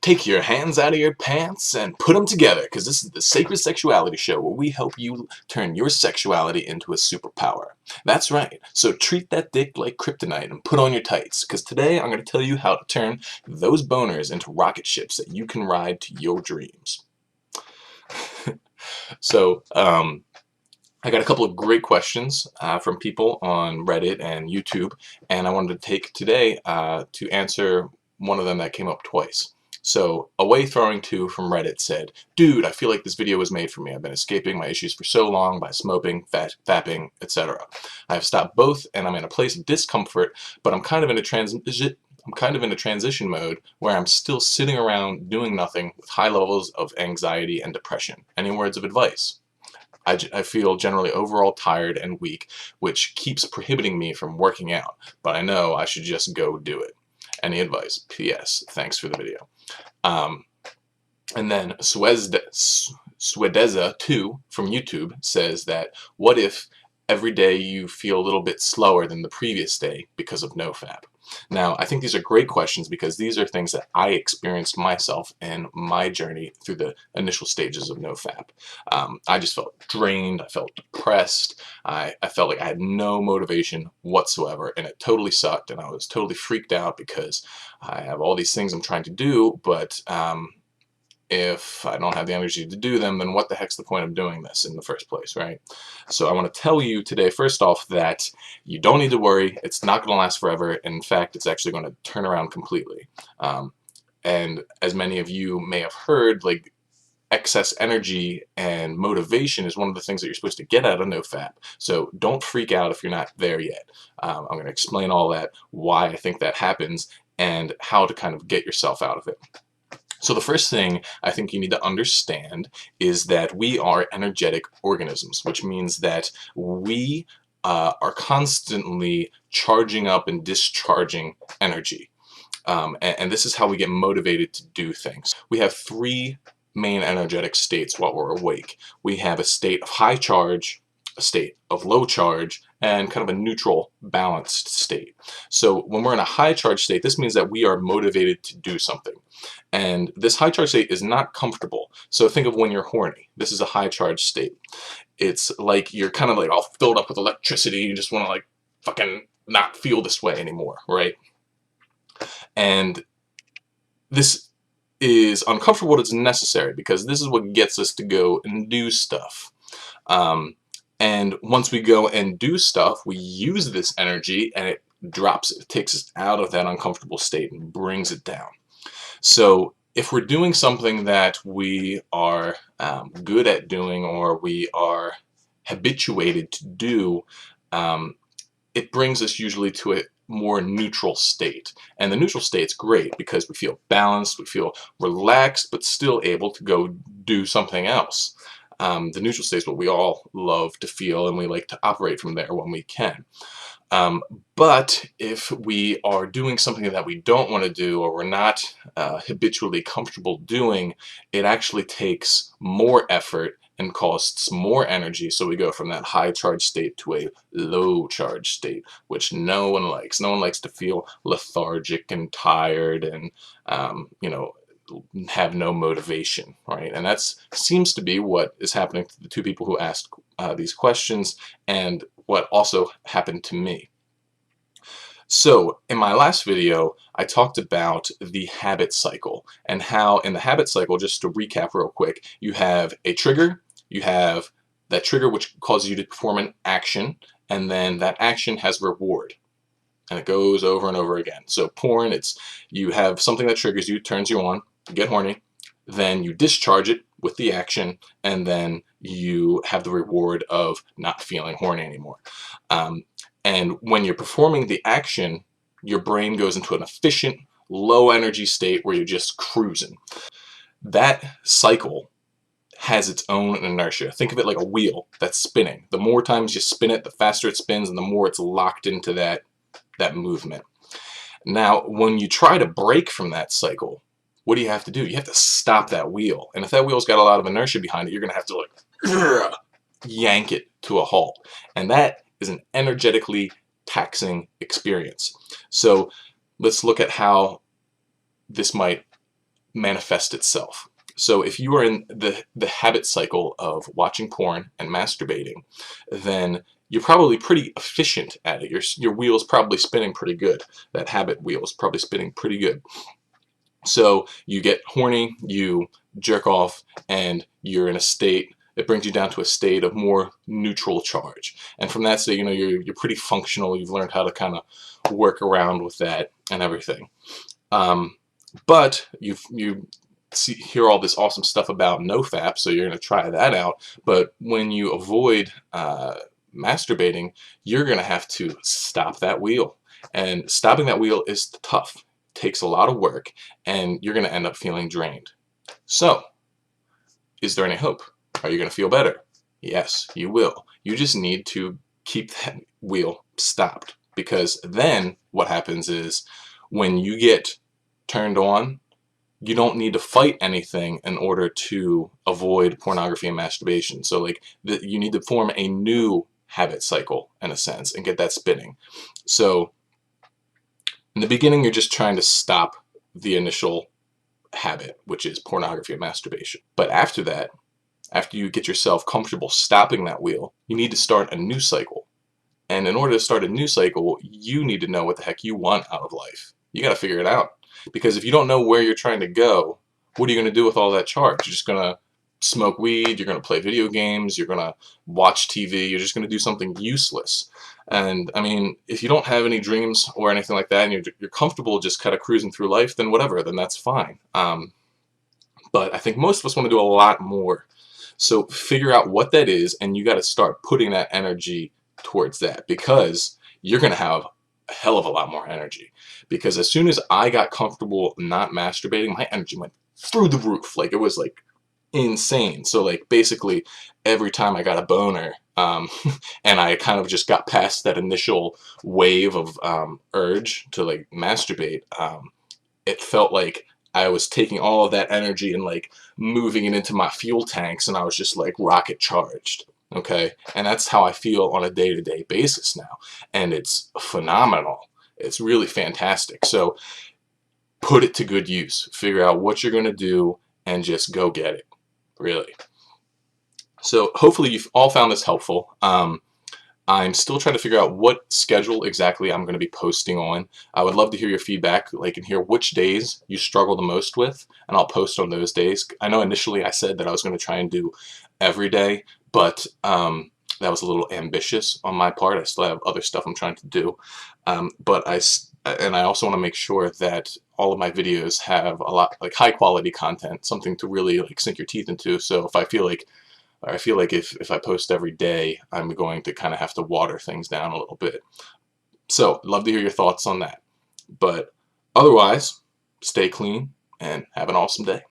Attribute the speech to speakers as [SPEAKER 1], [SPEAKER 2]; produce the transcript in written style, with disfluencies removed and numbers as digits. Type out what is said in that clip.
[SPEAKER 1] Take your hands out of your pants and put them together, because this is the Sacred Sexuality Show where we help you turn your sexuality into a superpower. That's right, so treat that dick like kryptonite and put on your tights, because today I'm going to tell you how to turn those boners into rocket ships that you can ride to your dreams. So, I got a couple of great questions from people on Reddit and YouTube, and I wanted to take today to answer one of them that came up twice. So, Away Throwing 2 from Reddit said, "Dude, I feel like this video was made for me. I've been escaping my issues for so long by smoking, fapping, etc. I have stopped both, and I'm in a place of discomfort, but I'm kind of in a transition mode where I'm still sitting around doing nothing with high levels of anxiety and depression. Any words of advice? I feel generally overall tired and weak, which keeps prohibiting me from working out, but I know I should just go do it. Any advice? P.S. Thanks for the video." Um, and then Swedeza2 from YouTube says that, "What if every day you feel a little bit slower than the previous day because of NoFap?" Now, I think these are great questions because these are things that I experienced myself in my journey through the initial stages of NoFap. I just felt drained, I felt depressed, I felt like I had no motivation whatsoever, and it totally sucked, and I was totally freaked out because I have all these things I'm trying to do, but if I don't have the energy to do them, then what the heck's the point of doing this in the first place, right? So I want to tell you today, first off, that you don't need to worry. It's not going to last forever. In fact, it's actually going to turn around completely. And as many of you may have heard, like, excess energy and motivation is one of the things that you're supposed to get out of NoFap. So don't freak out if you're not there yet. I'm going to explain all that, why I think that happens, and how to kind of get yourself out of it. So the first thing I think you need to understand is that we are energetic organisms, which means that we are constantly charging up and discharging energy. And this is how we get motivated to do things. We have three main energetic states while we're awake. We have a state of high charge, a state of low charge, and kind of a neutral, balanced state. So when we're in a high charge state, this means that we are motivated to do something. And this high charge state is not comfortable. So think of when you're horny. This is a high charge state. It's like you're kind of like all filled up with electricity. You just want to like fucking not feel this way anymore, right? And this is uncomfortable, but it's necessary because this is what gets us to go and do stuff. And once we go and do stuff, we use this energy and it drops it. It takes us out of that uncomfortable state and brings it down. So if we're doing something that we are good at doing, or we are habituated to do, it brings us usually to a more neutral state. And the neutral state's great because we feel balanced, we feel relaxed, but still able to go do something else. The neutral state is what we all love to feel, and we like to operate from there when we can. But if we are doing something that we don't want to do, or we're not habitually comfortable doing, it actually takes more effort and costs more energy. So we go from that high charge state to a low charge state, which no one likes. No one likes to feel lethargic and tired and, have no motivation, right? And that seems to be what is happening to the two people who asked these questions, and what also happened to me. So in my last video, I talked about the habit cycle, and how in the habit cycle, just to recap real quick, you have a trigger, you have that trigger which causes you to perform an action, and then that action has reward. And it goes over and over again. So porn, it's you have something that triggers you, turns you on, you get horny, then you discharge it with the action, and then you have the reward of not feeling horny anymore. And when you're performing the action, your brain goes into an efficient, low energy state where you're just cruising. That cycle has its own inertia. Think of it like a wheel that's spinning. The more times you spin it, the faster it spins, and the more it's locked into that movement. Now, when you try to break from that cycle, what do you have to do? You have to stop that wheel. And if that wheel's got a lot of inertia behind it, you're going to have to like yank it to a halt. And that is an energetically taxing experience. So let's look at how this might manifest itself. So if you are in the habit cycle of watching porn and masturbating, then you're probably pretty efficient at it. Your wheel's probably spinning pretty good. That habit wheel is probably spinning pretty good. So you get horny, you jerk off, and you're in a state, it brings you down to a state of more neutral charge. And from that state, you know, you're pretty functional. You've learned how to kind of work around with that and everything. But you hear all this awesome stuff about NoFap, so you're going to try that out. But when you avoid masturbating, you're going to have to stop that wheel. And stopping that wheel is tough. Takes a lot of work, and you're going to end up feeling drained. So, is there any hope? Are you going to feel better? Yes, you will. You just need to keep that wheel stopped, because then what happens is when you get turned on, you don't need to fight anything in order to avoid pornography and masturbation. So like you need to form a new habit cycle in a sense and get that spinning. So in the beginning, you're just trying to stop the initial habit, which is pornography and masturbation. But after that, after you get yourself comfortable stopping that wheel, you need to start a new cycle. And in order to start a new cycle, you need to know what the heck you want out of life. You got to figure it out. Because if you don't know where you're trying to go, what are you going to do with all that charge? You're just going to smoke weed, you're going to play video games, you're going to watch TV, you're just going to do something useless. And I mean, if you don't have any dreams or anything like that, and you're comfortable just kind of cruising through life, then whatever, then that's fine. But I think most of us want to do a lot more. So figure out what that is, and you got to start putting that energy towards that, because you're going to have a hell of a lot more energy. Because as soon as I got comfortable not masturbating, my energy went through the roof. Like, it was like insane. So like basically every time I got a boner, and I kind of just got past that initial wave of urge to like masturbate, it felt like I was taking all of that energy and like moving it into my fuel tanks, and I was just like rocket charged. Okay, and that's how I feel on a day-to-day basis now, and it's phenomenal. It's really fantastic. So put it to good use. Figure out what you're going to do and just go get it. Really. So hopefully you've all found this helpful. I'm still trying to figure out what schedule exactly I'm going to be posting on. I would love to hear your feedback, like, and hear which days you struggle the most with, and I'll post on those days. I know initially I said that I was going to try and do every day, but that was a little ambitious on my part. I still have other stuff I'm trying to do, but I also want to make sure that all of my videos have a lot, like, high quality content, something to really like sink your teeth into. So if I feel like if I post every day, I'm going to kind of have to water things down a little bit. So I'd love to hear your thoughts on that. But otherwise, stay clean and have an awesome day.